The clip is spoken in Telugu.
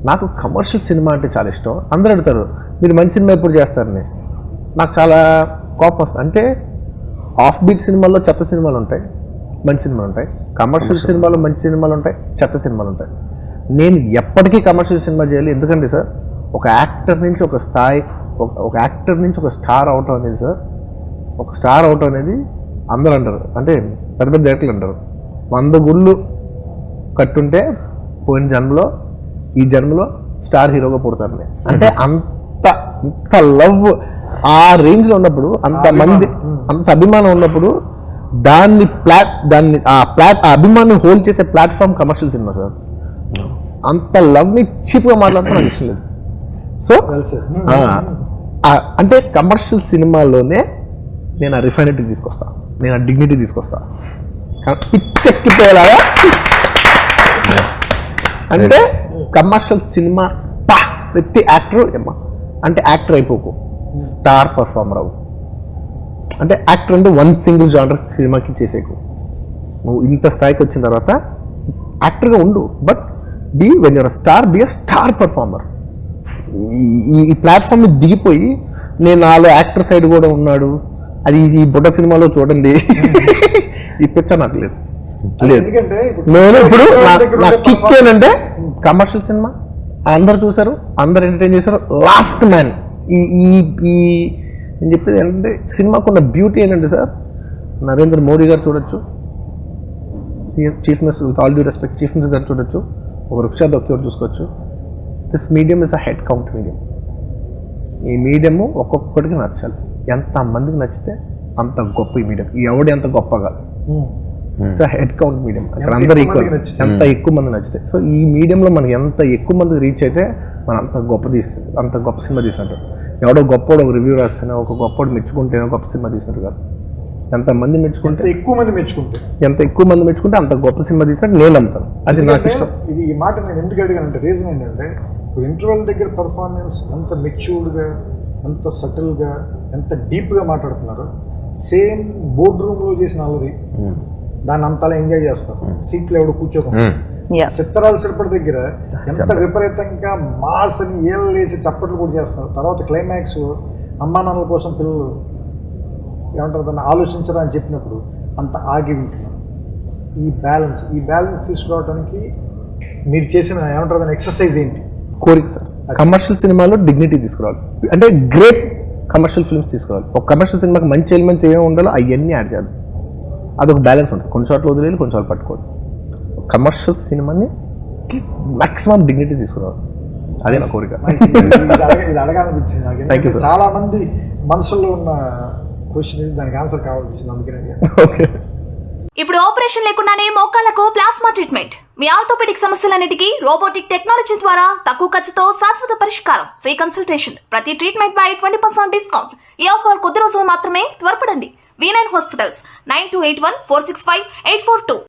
నాకు కమర్షియల్ సినిమా అంటే చాలా ఇష్టం. అందరూ అడుగుతారు మీరు మంచి సినిమా ఎప్పుడు చేస్తారని. నాకు చాలా కోపం వస్తుంది. అంటే ఆఫ్ బీట్ సినిమాల్లో చెత్త సినిమాలు ఉంటాయి, మంచి సినిమాలు ఉంటాయి. కమర్షియల్ సినిమాలో మంచి సినిమాలు ఉంటాయి, చెత్త సినిమాలు ఉంటాయి. నేను ఎప్పటికీ కమర్షియల్ సినిమా చేయాలి. ఎందుకంటే సార్ ఒక యాక్టర్ నుంచి ఒక స్థాయి, ఒక యాక్టర్ నుంచి ఒక స్టార్ అవటం అనేది సార్, ఒక స్టార్ అవటం అనేది అందరూ అంటారు, అంటే పెద్ద పెద్ద డైరెక్టర్లు అంటారు 100 గుళ్ళు కట్టుంటే పోయిన జన్మలో ఈ జన్మలో స్టార్ హీరోగా పుడతారని. అంటే అంత లవ్ ఆ రేంజ్లో ఉన్నప్పుడు, అంత మంది అంత అభిమానం ఉన్నప్పుడు దాన్ని అభిమానం హోల్డ్ చేసే ప్లాట్ఫామ్ కమర్షియల్ సినిమా సార్. అంత లవ్ని చీప్గా మాట్లాడటం నాకు ఇష్టం లేదు. సో అంటే కమర్షియల్ సినిమాలోనే నేను ఆ రిఫైనిటీ తీసుకొస్తా, నేను ఆ డిగ్నిటీ తీసుకొస్తా, పిచ్చెక్కిపోయేలాగా. అంటే కమర్షియల్ సినిమా ప్రతి యాక్టర్ అంటే యాక్టర్ అయిపోకు, స్టార్ పర్ఫార్మర్ అవ్వు. అంటే యాక్టర్ అంటే 1 సింగిల్ జానర్ సినిమాకి చేసేకు. నువ్వు ఇంత స్థాయికి వచ్చిన తర్వాత యాక్టర్గా ఉండు, but when your star be a star performer. ఈ ప్లాట్ఫామ్ మీద దిగిపోయి నేను నాలో యాక్టర్ సైడ్ కూడా ఉన్నాడు, అది ఈ బుడ్డ సినిమాలో చూడండి, ఈ పిక్చర్ నాకు లేదు. నేను ఇప్పుడు నా కిక్ ఏంటంటే కమర్షియల్ సినిమా అందరు చూసారు, అందరు ఎంటర్టైన్ చేశారు. లాస్ట్ మ్యాన్ ఈ నేను చెప్పేది ఏంటంటే సినిమాకు ఉన్న బ్యూటీ ఏంటంటే సార్, నరేంద్ర మోడీ గారు చూడొచ్చు, chief minister with all due respect chief minister గారు చూడొచ్చు, ఒక రిక్షా దొక్కి చూసుకోవచ్చు. This medium is a head count medium. ఈ మీడియము ఒక్కొక్కటికి నచ్చాలి. ఎంత మందికి నచ్చితే అంత గొప్ప ఈ మీడియం. ఈ ఎవడు ఎంత గొప్ప కాదు, it's a head count medium. అక్కడ అందరూ ఈక్వల్, ఎంత ఎక్కువ మంది నచ్చితే. సో ఈ మీడియంలో మనకి ఎంత ఎక్కువ మందికి రీచ్ అయితే మనం అంత గొప్ప తీస్తుంది, అంత గొప్ప సినిమా తీసినట్టు. ఎవడో గొప్పోడు ఒక రివ్యూ రాస్తేనే, ఒక గొప్పోడు మెచ్చుకుంటేనే గొప్ప సినిమా తీసినట్టు కాదు. ఎంతమంది మెచ్చుకుంటే, ఎక్కువ మంది మెచ్చుకుంటే, ఎంత ఎక్కువ మంది మెచ్చుకుంటే అంత గొప్ప సినిమా తీసినట్టు నేను నమ్ముతాను. అది నాకు ఇష్టం. ఇది ఈ మాట నేను ఎందుకు అడిగానంటే రీజన్ ఏంటంటే, ఇప్పుడు ఇంటర్వెల్ దగ్గర పర్ఫార్మెన్స్ ఎంత మెచ్యూర్డ్గా, ఎంత సటిల్గా, ఎంత డీప్గా మాట్లాడుతున్నారు. సేమ్ బోర్డ్ రూమ్లో చేసిన అల్లరి దాన్ని అంతలా ఎంజాయ్ చేస్తారు. సీట్లో ఎవడు కూర్చోకుండా చిత్తరాలు సిరపడి దగ్గర ఎంత విపరీతంగా మాస్ అని ఏళ్ళు లేచి చప్పట్లు కూడా చేస్తారు. తర్వాత క్లైమాక్స్ అమ్మా నాన్నల కోసం పిల్లలు ఏమంటారు దాన్ని ఆలోచించరా అని చెప్పినప్పుడు అంత ఆగి ఉంటున్నారు. ఈ బ్యాలెన్స్ తీసుకురావడానికి మీరు చేసిన ఏమంటారు దాని ఎక్సర్సైజ్ ఏంటి? కోరిక సార్. కమర్షియల్ సినిమాలో డిగ్నిటీ తీసుకురావాలి, అంటే గ్రేట్ కమర్షియల్ ఫిల్మ్స్ తీసుకురావాలి. ఒక కమర్షియల్ సినిమాకి మంచి ఎలిమెంట్స్ ఏమేమి ఉండాలో అవన్నీ యాడ్ చేయాలి. అదొక బ్యాలెన్స్ ఉంటుంది. కొన్ని చోట్ల వదిలేదు, కొన్ని చోట్ల పట్టుకోవాలి. కమర్షియల్ సినిమాని మాక్సిమం డిగ్నిటీ తీసుకురావాలి, అదే నా కోరిక. ఇది అడగాలనిపించింది నాకు. చాలా మంది మనసులో ఉన్న క్వశ్చన్ దానికి ఆన్సర్ కావాలనిపించింది, అందుకనే. ఓకే. ఇప్పుడు ఆపరేషన్ లేకుండానే మోకాళ్లకు ప్లాస్మా ట్రీట్మెంట్. మీ ఆర్థోపెడిక్ సమస్యలన్నిటికీ రోబోటిక్ టెక్నాలజీ ద్వారా తక్కువ ఖర్చుతో శాశ్వత పరిష్కారం. Free consultation. ప్రతి ట్రీట్మెంట్ పై 20% డిస్కౌంట్. ఈ ఆఫర్ కొద్ది రోజులు మాత్రమే. త్వరపడండి. V9 hospitals 9281465842.